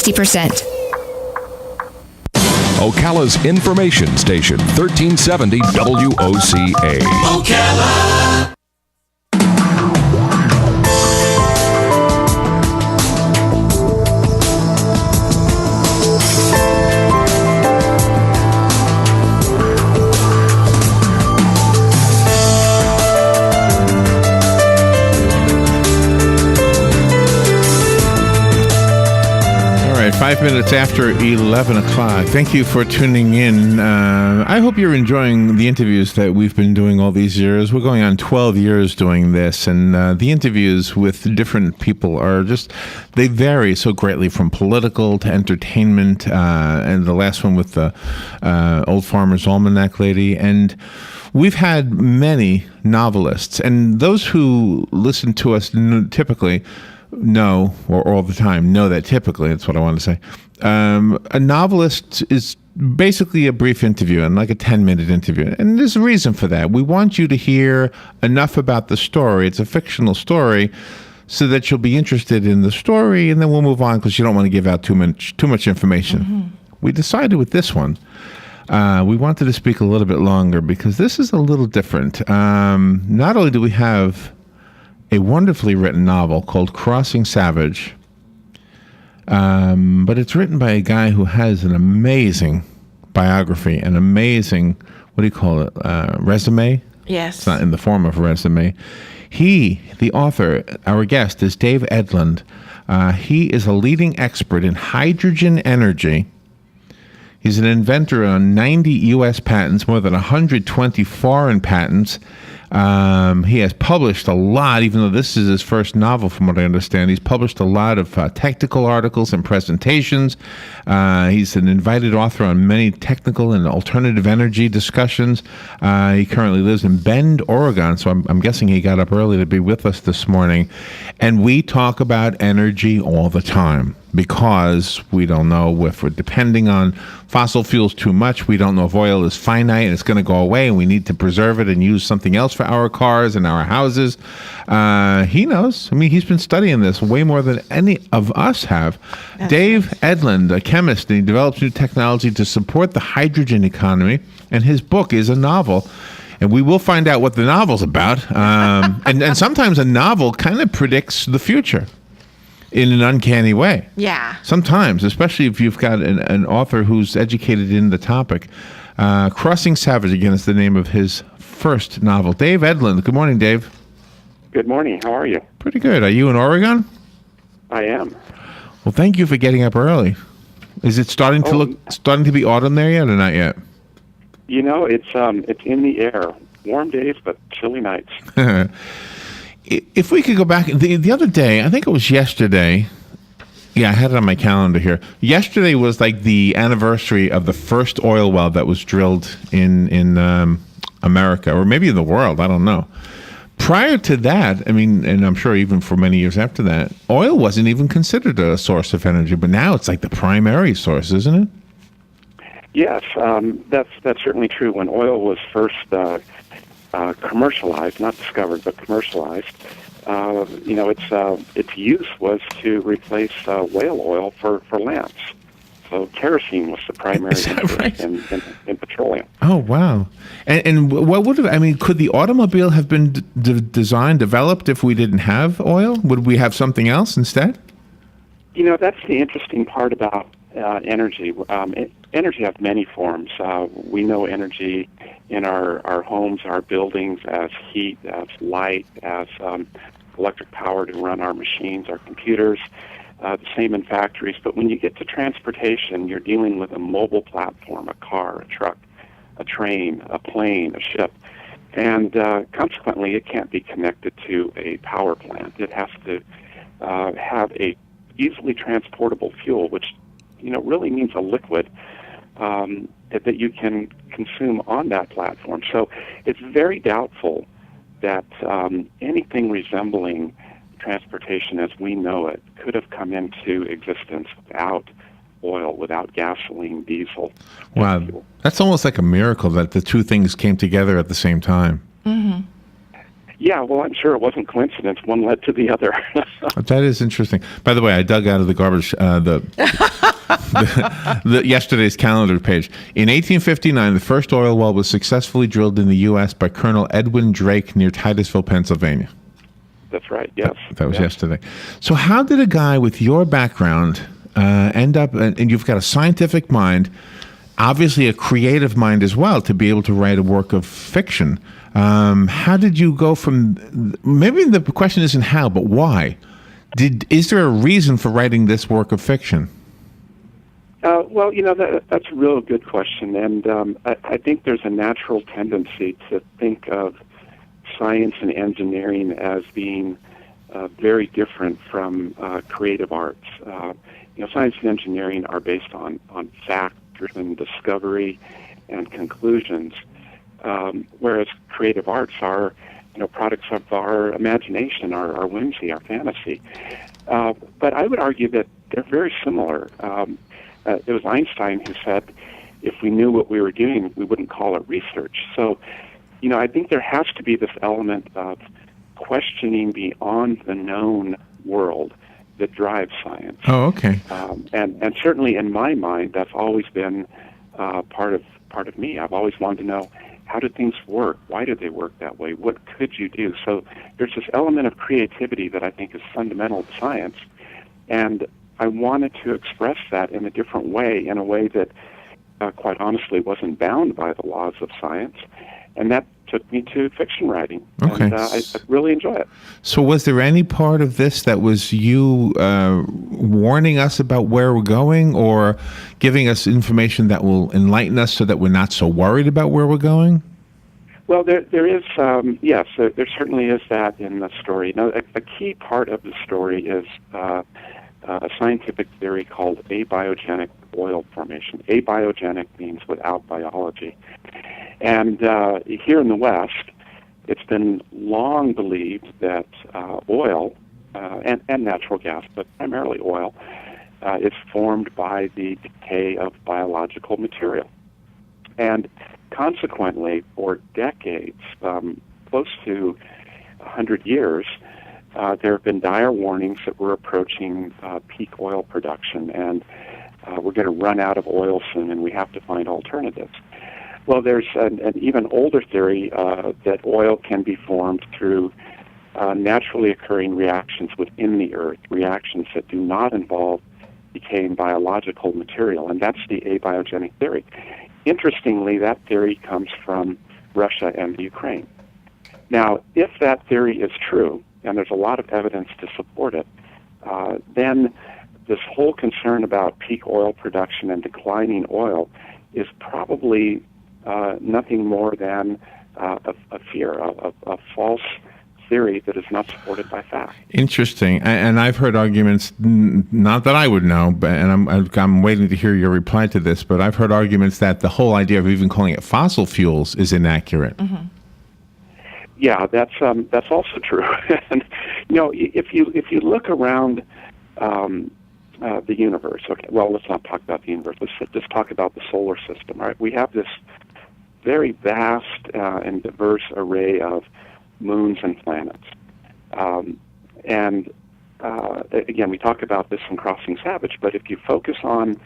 60%. Ocala's information station, 1370 WOCA. Ocala. All right, 5 minutes after 11 o'clock. Thank you for tuning in. I hope you're enjoying the interviews that we've been doing all these years. We're going on 12 years doing this, and the interviews with different people are just, they vary so greatly from political to entertainment, and the last one with the Old Farmer's Almanac lady. And we've had many novelists, and those who listen to us typically know, or all the time, know that typically, that's what I want to say. A novelist is basically a brief interview and like a 10-minute interview. And there's a reason for that. We want you to hear enough about the story. It's a fictional story, so that you'll be interested in the story, and then we'll move on because you don't want to give out too much information. Mm-hmm. We decided with this one, we wanted to speak a little bit longer because this is a little different. Not only do we have a wonderfully written novel called Crossing Savage, but it's written by a guy who has an amazing biography, an amazing, what do you call it, resume? Yes. It's not in the form of a resume. He, the author, our guest, is Dave Edlund. He is a leading expert in hydrogen energy. He's an inventor on 90 U.S. patents, more than 120 foreign patents. He has published a lot, even though this is his first novel, from what I understand. He's published a lot of technical articles and presentations. He's an invited author on many technical and alternative energy discussions. He currently lives in Bend, Oregon, so I'm guessing he got up early to be with us this morning. And we talk about energy all the time, because we don't know if we're depending on fossil fuels too much. We don't know if oil is finite and it's going to go away, and we need to preserve it and use something else for our cars and our houses. He knows. I mean, he's been studying this way more than any of us have. That's Dave Edlund, a chemist, and he develops new technology to support the hydrogen economy, and his book is a novel. And we will find out what the novel's about. And sometimes a novel kind of predicts the future in an uncanny way. Yeah. Sometimes, especially if you've got an author who's educated in the topic. Crossing Savage, again, is the name of his first novel. Dave Edlund. Good morning, Dave. Good morning. How are you? Pretty good. Are you in Oregon? I am. Well, thank you for getting up early. Is it starting to be autumn there yet, or not yet? You know, it's in the air. Warm days, but chilly nights. If we could go back, the other day, I think it was yesterday. Yeah, I had it on my calendar here. Yesterday was like the anniversary of the first oil well that was drilled in America, or maybe in the world. I don't know. Prior to that, I mean, and I'm sure even for many years after that, oil wasn't even considered a source of energy. But now it's like the primary source, isn't it? Yes, that's certainly true. When oil was first commercialized, not discovered, but commercialized, its use was to replace whale oil for lamps. So kerosene was the primary right? in petroleum. Oh, wow. And what would have, I mean, could the automobile have been developed if we didn't have oil? Would we have something else instead? You know, that's the interesting part about energy. Energy has many forms. We know energy in our homes, our buildings, as heat, as light, as electric power to run our machines, our computers, the same in factories. But when you get to transportation, you're dealing with a mobile platform, a car, a truck, a train, a plane, a ship. And consequently, it can't be connected to a power plant. It has to have a easily transportable fuel, which really means a liquid that you can consume on that platform. So it's very doubtful that anything resembling transportation as we know it could have come into existence without oil, without gasoline, diesel. Wow, that's almost like a miracle that the two things came together at the same time. Mm-hmm. Yeah, well, I'm sure it wasn't coincidence. One led to the other. That is interesting. By the way, I dug out of the garbage the yesterday's calendar page. In 1859, the first oil well was successfully drilled in the U.S. by Colonel Edwin Drake near Titusville, Pennsylvania. That's right, yes. That was yesterday. So how did a guy with your background end up, and you've got a scientific mind, obviously a creative mind as well, to be able to write a work of fiction? How did you go from, maybe the question isn't how, but why? Is there a reason for writing this work of fiction? Well, that's a real good question, and I think there's a natural tendency to think of science and engineering as being very different from creative arts. Science and engineering are based on fact-driven discovery and conclusions, whereas creative arts are, products of our imagination, our whimsy, our fantasy. But I would argue that they're very similar. It was Einstein who said, if we knew what we were doing, we wouldn't call it research. So, I think there has to be this element of questioning beyond the known world that drives science. Oh, okay. And certainly in my mind, that's always been part of me. I've always wanted to know, how do things work? Why do they work that way? What could you do? So there's this element of creativity that I think is fundamental to science, and I wanted to express that in a different way, in a way that, quite honestly, wasn't bound by the laws of science, and that took me to fiction writing. Okay. And I really enjoy it. So was there any part of this that was you warning us about where we're going, or giving us information that will enlighten us so that we're not so worried about where we're going? Well, there is, yes, there certainly is that in the story. Now, a key part of the story is a scientific theory called abiogenic oil formation. Abiogenic means without biology. And here in the West, it's been long believed that oil and natural gas, but primarily oil, is formed by the decay of biological material. And consequently, for decades, close to 100 years, there have been dire warnings that we're approaching peak oil production, and we're going to run out of oil soon, and we have to find alternatives. Well, there's an even older theory that oil can be formed through naturally occurring reactions within the Earth, reactions that do not involve decaying biological material, and that's the abiogenic theory. Interestingly, that theory comes from Russia and the Ukraine. Now, if that theory is true, and there's a lot of evidence to support it, then this whole concern about peak oil production and declining oil is probably nothing more than a fear, a false theory that is not supported by fact. Interesting. And I've heard arguments, not that I would know, but, and I'm waiting to hear your reply to this, but I've heard arguments that the whole idea of even calling it fossil fuels is inaccurate. Mm-hmm. Yeah, that's also true. And if you look around the universe, okay, well, let's not talk about the universe. Let's just talk about the solar system. Right? We have this very vast and diverse array of moons and planets. And again, we talk about this in Crossing Savage, but if you focus on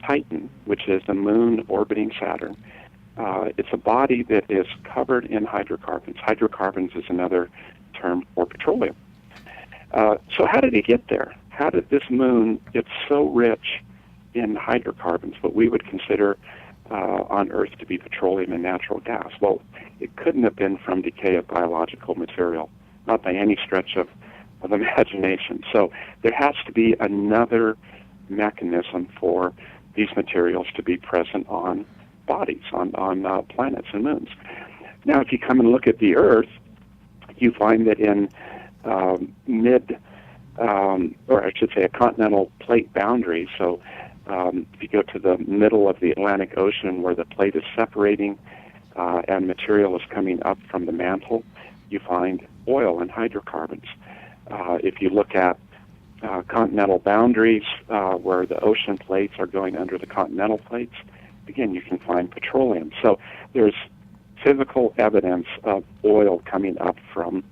Titan, which is the moon orbiting Saturn, it's a body that is covered in hydrocarbons. Hydrocarbons is another term for petroleum. So how did he get there? How did this moon get so rich in hydrocarbons, what we would consider on Earth to be petroleum and natural gas? Well, it couldn't have been from decay of biological material, not by any stretch of imagination. So there has to be another mechanism for these materials to be present on bodies, on planets and moons. Now, if you come and look at the Earth, you find that in or I should say a continental plate boundary, so if you go to the middle of the Atlantic Ocean where the plate is separating and material is coming up from the mantle, you find oil and hydrocarbons. If you look at continental boundaries where the ocean plates are going under the continental plates, again, you can find petroleum. So there's physical evidence of oil coming up from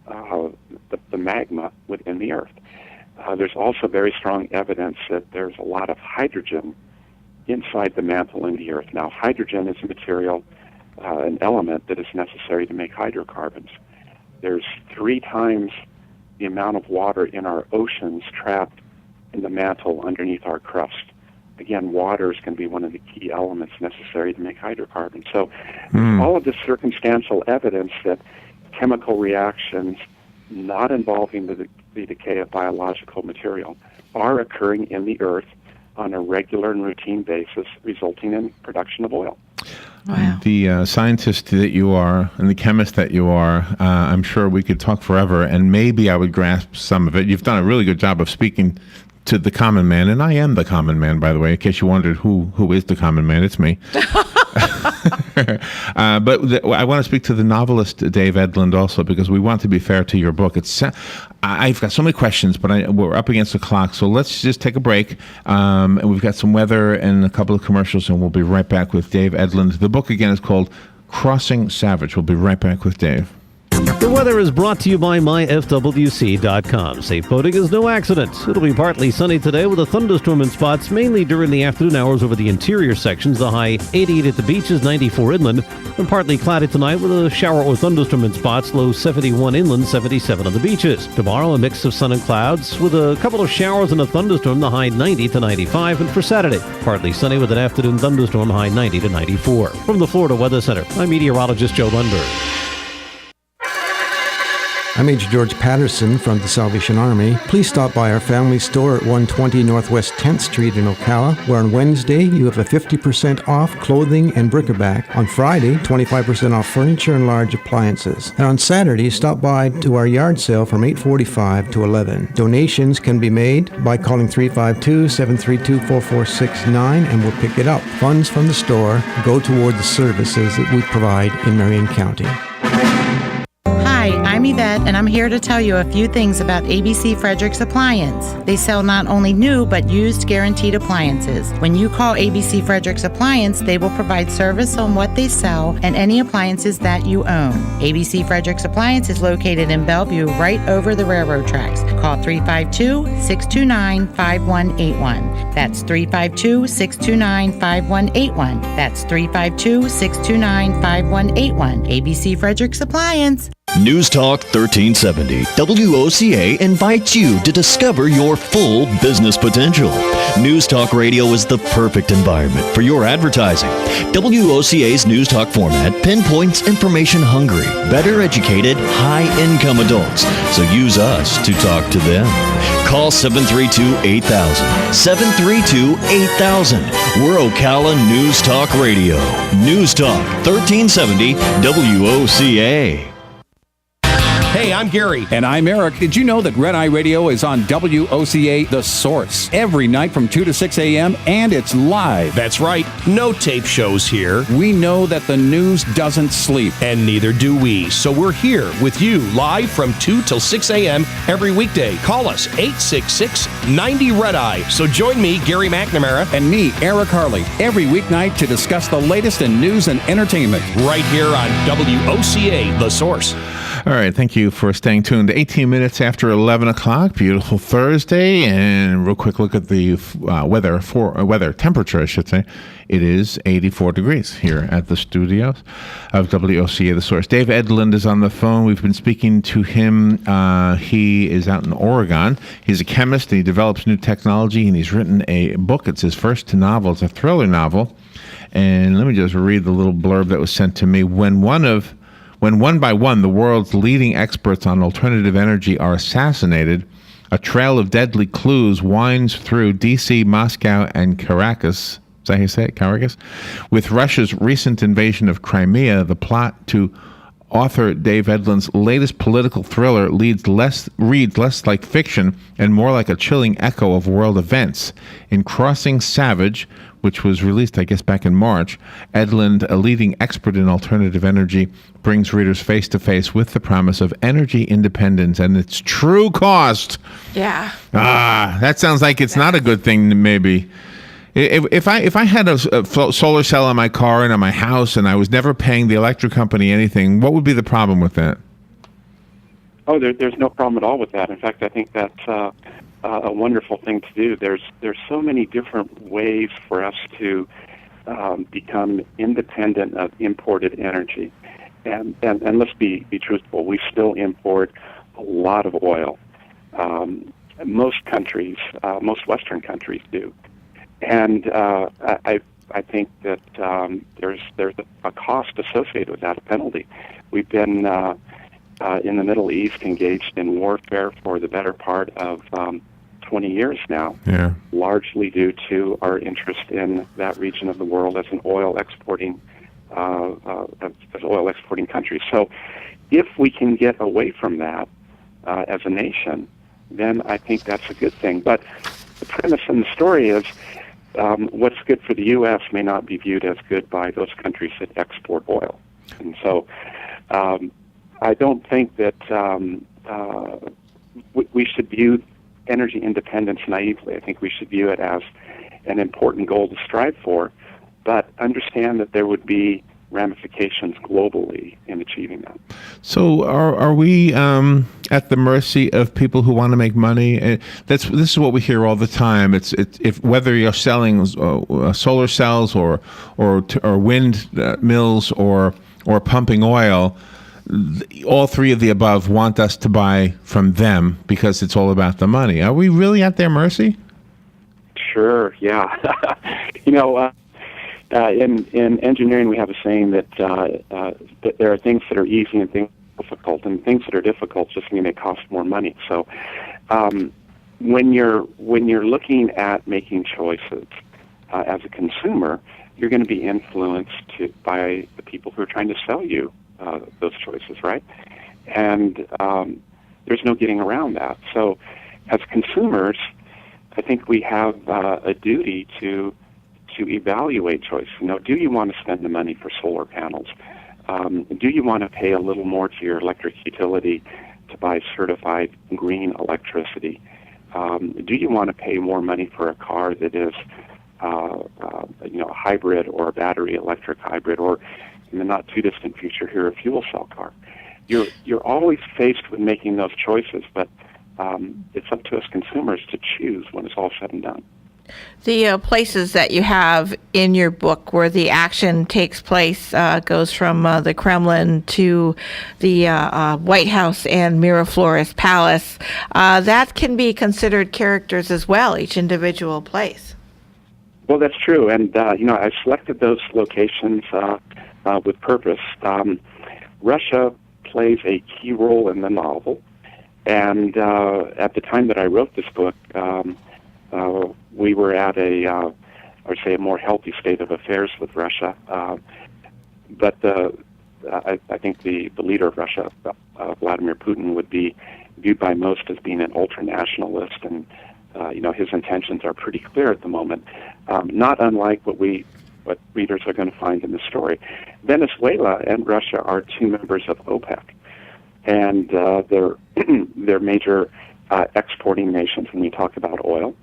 the magma within the Earth. There's also very strong evidence that there's a lot of hydrogen inside the mantle in the Earth. Now, hydrogen is a material, an element that is necessary to make hydrocarbons. There's 3 times the amount of water in our oceans trapped in the mantle underneath our crust. Again, water is going to be one of the key elements necessary to make hydrocarbons. So all of this circumstantial evidence that chemical reactions not involving the decay of biological material are occurring in the Earth on a regular and routine basis, resulting in production of oil. Wow. The scientist that you are and the chemist that you are, I'm sure we could talk forever, and maybe I would grasp some of it. You've done a really good job of speaking to the common man, and I am the common man, by the way, in case you wondered who is the common man. It's me. But I want to speak to the novelist Dave Edlund also, because we want to be fair to your book. I've got so many questions, but we're up against the clock, so let's just take a break. And we've got some weather and a couple of commercials, and we'll be right back with Dave Edlund. The book, again, is called Crossing Savage. We'll be right back with Dave. The weather is brought to you by myfwc.com. Safe boating is no accident. It'll be partly sunny today with a thunderstorm in spots, mainly during the afternoon hours over the interior sections. The high 88 at the beaches, 94 inland. And partly cloudy tonight with a shower or thunderstorm in spots, low 71 inland, 77 on the beaches. Tomorrow, a mix of sun and clouds with a couple of showers and a thunderstorm, the high 90 to 95. And for Saturday, partly sunny with an afternoon thunderstorm, high 90 to 94. From the Florida Weather Center, I'm meteorologist Joe Lundberg. I'm Major George Patterson from the Salvation Army. Please stop by our family store at 120 Northwest 10th Street in Ocala, where on Wednesday you have a 50% off clothing and bric-a-brac. On Friday, 25% off furniture and large appliances. And on Saturday, stop by to our yard sale from 8:45 to 11. Donations can be made by calling 352-732-4469 and we'll pick it up. Funds from the store go toward the services that we provide in Marion County. Hi, I'm Yvette, and I'm here to tell you a few things about ABC Frederick's Appliance. They sell not only new, but used guaranteed appliances. When you call ABC Frederick's Appliance, they will provide service on what they sell and any appliances that you own. ABC Frederick's Appliance is located in Bellevue, right over the railroad tracks. Call 352-629-5181. That's 352-629-5181. That's 352-629-5181. ABC Frederick's Appliance. News Talk 1370 WOCA invites you to discover your full business potential. News Talk Radio is the perfect environment for your advertising. WOCA's News Talk format pinpoints information-hungry, better educated, high-income adults. So use us to talk to them. Call 732-8000. 732-8000. We're Ocala News Talk Radio. News Talk 1370 WOCA. Hey, I'm Gary. And I'm Eric. Did you know that Red Eye Radio is on WOCA The Source every night from 2 to 6 a.m. and it's live? That's right. No tape shows here. We know that the news doesn't sleep. And neither do we. So we're here with you live from 2 till 6 a.m. every weekday. Call us 866-90-RED-EYE. So join me, Gary McNamara. And me, Eric Harley, every weeknight to discuss the latest in news and entertainment. Right here on WOCA The Source. All right, thank you for staying tuned. 18 minutes after 11 o'clock, beautiful Thursday, and real quick look at the weather temperature, I should say. It is 84 degrees here at the studios of WOCA The Source. Dave Edlund is on the phone. We've been speaking to him. He is out in Oregon. He's a chemist, and he develops new technology, and he's written a book. It's his first novel. It's a thriller novel. And let me just read the little blurb that was sent to me. When one by one the world's leading experts on alternative energy are assassinated, a trail of deadly clues winds through D.C., Moscow, and Caracas. Is that how you say it? Caracas? With Russia's recent invasion of Crimea, the plot to author Dave Edlund's latest political thriller reads less like fiction and more like a chilling echo of world events. In Crossing Savage, which was released, I guess, back in March, Edlund, a leading expert in alternative energy, brings readers face-to-face with the promise of energy independence and its true cost. Yeah. That sounds like it's not a good thing, maybe. If I had a solar cell on my car and on my house, and I was never paying the electric company anything, what would be the problem with that? Oh, there's no problem at all with that. In fact, I think that's a wonderful thing to do. There's so many different ways for us to become independent of imported energy, and let's be truthful. We still import a lot of oil. Most countries, most Western countries do, and I think that there's a cost associated with that, a penalty. We've been in the Middle East engaged in warfare for the better part of 20 years now, largely due to our interest in that region of the world as an oil exporting country. So, if we can get away from that as a nation, then I think that's a good thing. But the premise in the story is what's good for the U.S. may not be viewed as good by those countries that export oil, and so I don't think that we should view energy independence naively. I think we should view it as an important goal to strive for, but understand that there would be ramifications globally in achieving that. So are we at the mercy of people who want to make money? This is what we hear all the time. It's if whether you're selling solar cells or wind mills or pumping oil, all three of the above want us to buy from them because it's all about the money. Are we really at their mercy? Sure, yeah. In engineering, we have a saying that there are things that are easy and things that are difficult, and things that are difficult just mean they cost more money. So, when you're looking at making choices as a consumer, you're going to be influenced by the people who are trying to sell you those choices, right? And there's no getting around that. So, as consumers, I think we have a duty to evaluate choice. Do you want to spend the money for solar panels? Do you want to pay a little more to your electric utility to buy certified green electricity? Do you want to pay more money for a car that is a hybrid or a battery electric hybrid, or in the not too distant future here, a fuel cell car? You're always faced with making those choices, but it's up to us consumers to choose when it's all said and done. The places that you have in your book where the action takes place goes from the Kremlin to the White House and Miraflores Palace. That can be considered characters as well, each individual place. Well, that's true, and I selected those locations with purpose. Russia plays a key role in the novel, and at the time that I wrote this book, we were at a more healthy state of affairs with Russia. But I think the leader of Russia, Vladimir Putin, would be viewed by most as being an ultra-nationalist, and his intentions are pretty clear at the moment. Not unlike what readers are going to find in the story. Venezuela and Russia are two members of OPEC, and they're major exporting nations when we talk about oil.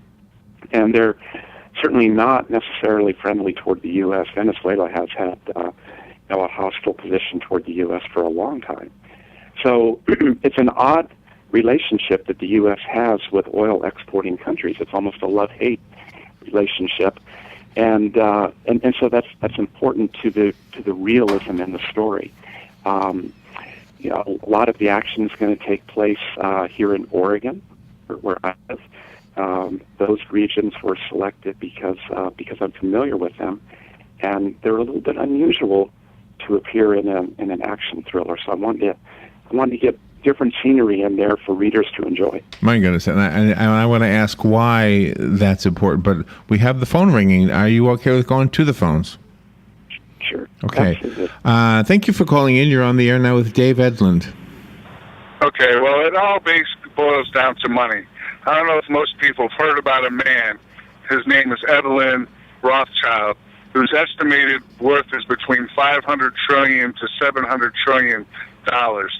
And they're certainly not necessarily friendly toward the U.S. Venezuela has had a hostile position toward the U.S. for a long time. So it's an odd relationship that the U.S. has with oil exporting countries. It's almost a love-hate relationship, and so that's important to the realism in the story. A lot of the action is going to take place here in Oregon, where I live. Those regions were selected because I'm familiar with them, and they're a little bit unusual to appear in an action thriller. So I wanted to get different scenery in there for readers to enjoy. My goodness, and I want to ask why that's important, but we have the phone ringing. Are you okay with going to the phones? Sure. Okay. Thank you for calling in. You're on the air now with Dave Edlund. Okay, well, it all basically boils down to money. I don't know if most people have heard about a man. His name is Edlund Rothschild, whose estimated worth is between $500 trillion to $700 trillion.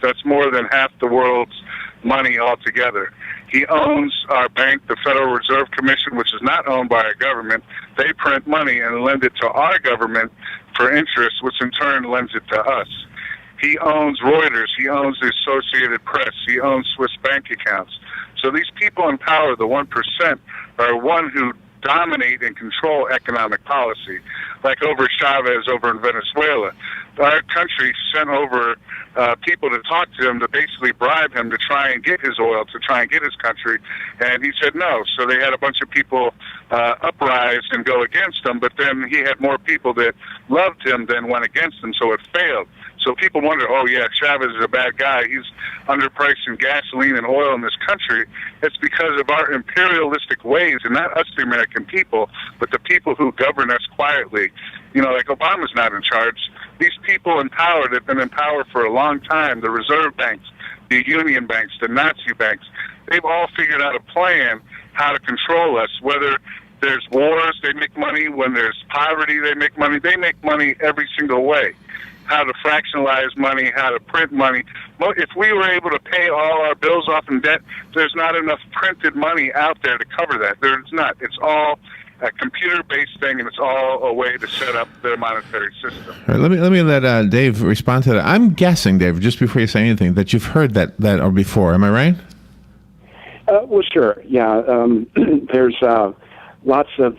That's more than half the world's money altogether. He owns our bank, the Federal Reserve Commission, which is not owned by our government. They print money and lend it to our government for interest, which in turn lends it to us. He owns Reuters. He owns the Associated Press. He owns Swiss bank accounts. So these people in power, the 1%, are one who dominate and control economic policy. Like over Chavez over in Venezuela, our country sent over people to talk to him to basically bribe him to try and get his oil, to try and get his country, and he said no. So they had a bunch of people uprise and go against him, but then he had more people that loved him than went against him, so it failed. So people wonder, oh yeah, Chavez is a bad guy. He's underpricing gasoline and oil in this country. It's because of our imperialistic ways, and not us, the American people, but the people who govern us quietly. You know, like Obama's not in charge. These people in power that have been in power for a long time, the reserve banks, the union banks, the Nazi banks, they've all figured out a plan how to control us. Whether there's wars, they make money. When there's poverty, they make money. They make money every single way. How to fractionalize money, how to print money. If we were able to pay all our bills off in debt, there's not enough printed money out there to cover that. There's not. It's all a computer-based thing, and it's all a way to set up their monetary system. All right, let me let Dave respond to that. I'm guessing, Dave, just before you say anything, that you've heard that or before. Am I right? Well, sure. Yeah. There's lots of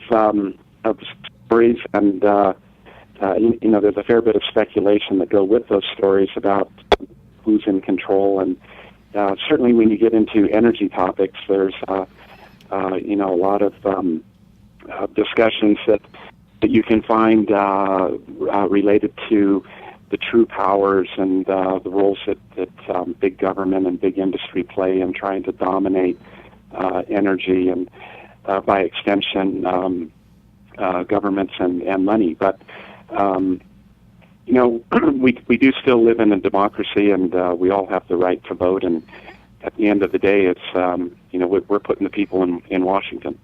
stories, and there's a fair bit of speculation that go with those stories about who's in control, and certainly when you get into energy topics, there's a lot of discussions that you can find related to the true powers and the roles that big government and big industry play in trying to dominate energy and, by extension, governments and money. But we do still live in a democracy, and we all have the right to vote. And at the end of the day, it's we're putting the people in Washington.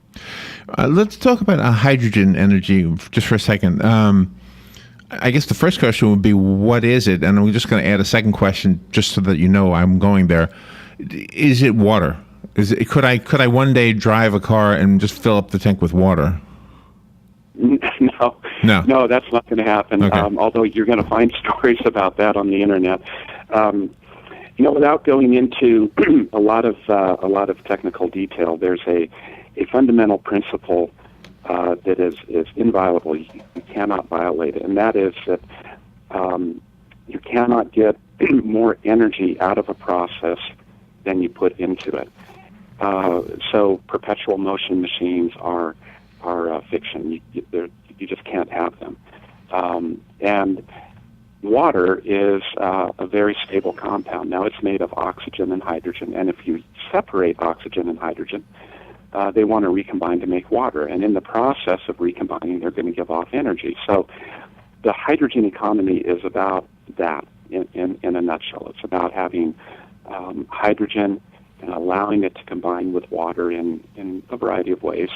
Let's talk about hydrogen energy just for a second. I guess the first question would be, what is it? And I'm just going to add a second question just so that you know I'm going there. Is it water? Could I one day drive a car and just fill up the tank with water? No, that's not going to happen. Okay. Although you're going to find stories about that on the internet. Without going into a lot of technical detail, there's a fundamental principle that is inviolable. You cannot violate it, and that is that you cannot get more energy out of a process than you put into it. So perpetual motion machines are fiction. You just can't have them. And water is a very stable compound. Now, it's made of oxygen and hydrogen, and if you separate oxygen and hydrogen, they want to recombine to make water. And in the process of recombining, they're going to give off energy. So the hydrogen economy is about that in a nutshell. It's about having hydrogen and allowing it to combine with water in a variety of ways.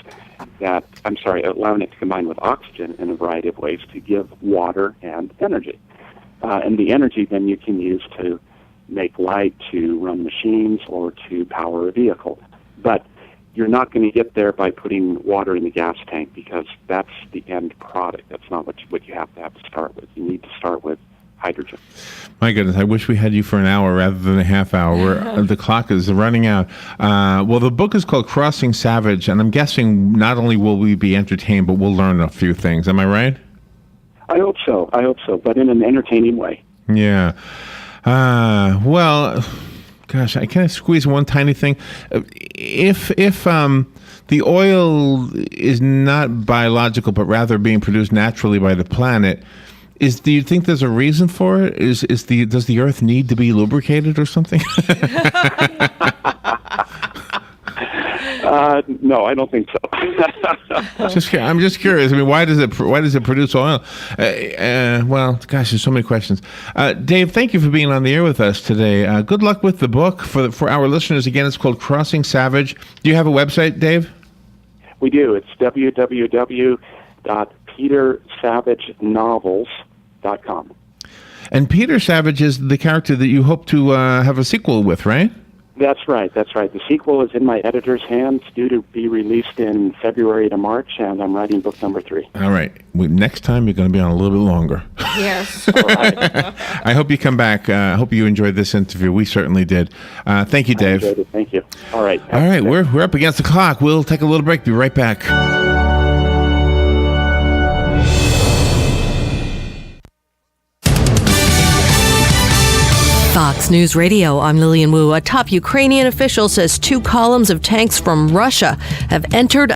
Allowing it to combine with oxygen in a variety of ways to give water and energy. And the energy then you can use to make light, to run machines, or to power a vehicle. But you're not going to get there by putting water in the gas tank, because that's the end product. That's not what you have to start with. You need to start with hydrogen. My goodness, I wish we had you for an hour rather than a half hour. The clock is running out. Well, the book is called Crossing Savage, and I'm guessing not only will we be entertained, but we'll learn a few things. Am I right? I hope so, but in an entertaining way. Yeah. Well, gosh, I can't squeeze one tiny thing. If the oil is not biological, but rather being produced naturally by the planet, do you think there's a reason for it? Does the Earth need to be lubricated or something? No, I don't think so. I'm just curious. I mean, why does it produce oil? Well, gosh, there's so many questions. Dave, thank you for being on the air with us today. Good luck with the book. For our listeners, again, it's called Crossing Savage. Do you have a website, Dave? We do. It's www.petersavagenovels.com. And Peter Savage is the character that you hope to have a sequel with, right? That's right. The sequel is in my editor's hands, due to be released in February to March, and I'm writing book number 3. All right. Next time, you're going to be on a little bit longer. Yes. All right. I hope you come back. I hope you enjoyed this interview. We certainly did. Thank you, Dave. I enjoyed it. Thank you. All right. All right. We're up against the clock. We'll take a little break. Be right back. Fox News Radio, I'm Lillian Wu. A top Ukrainian official says 2 columns of tanks from Russia have entered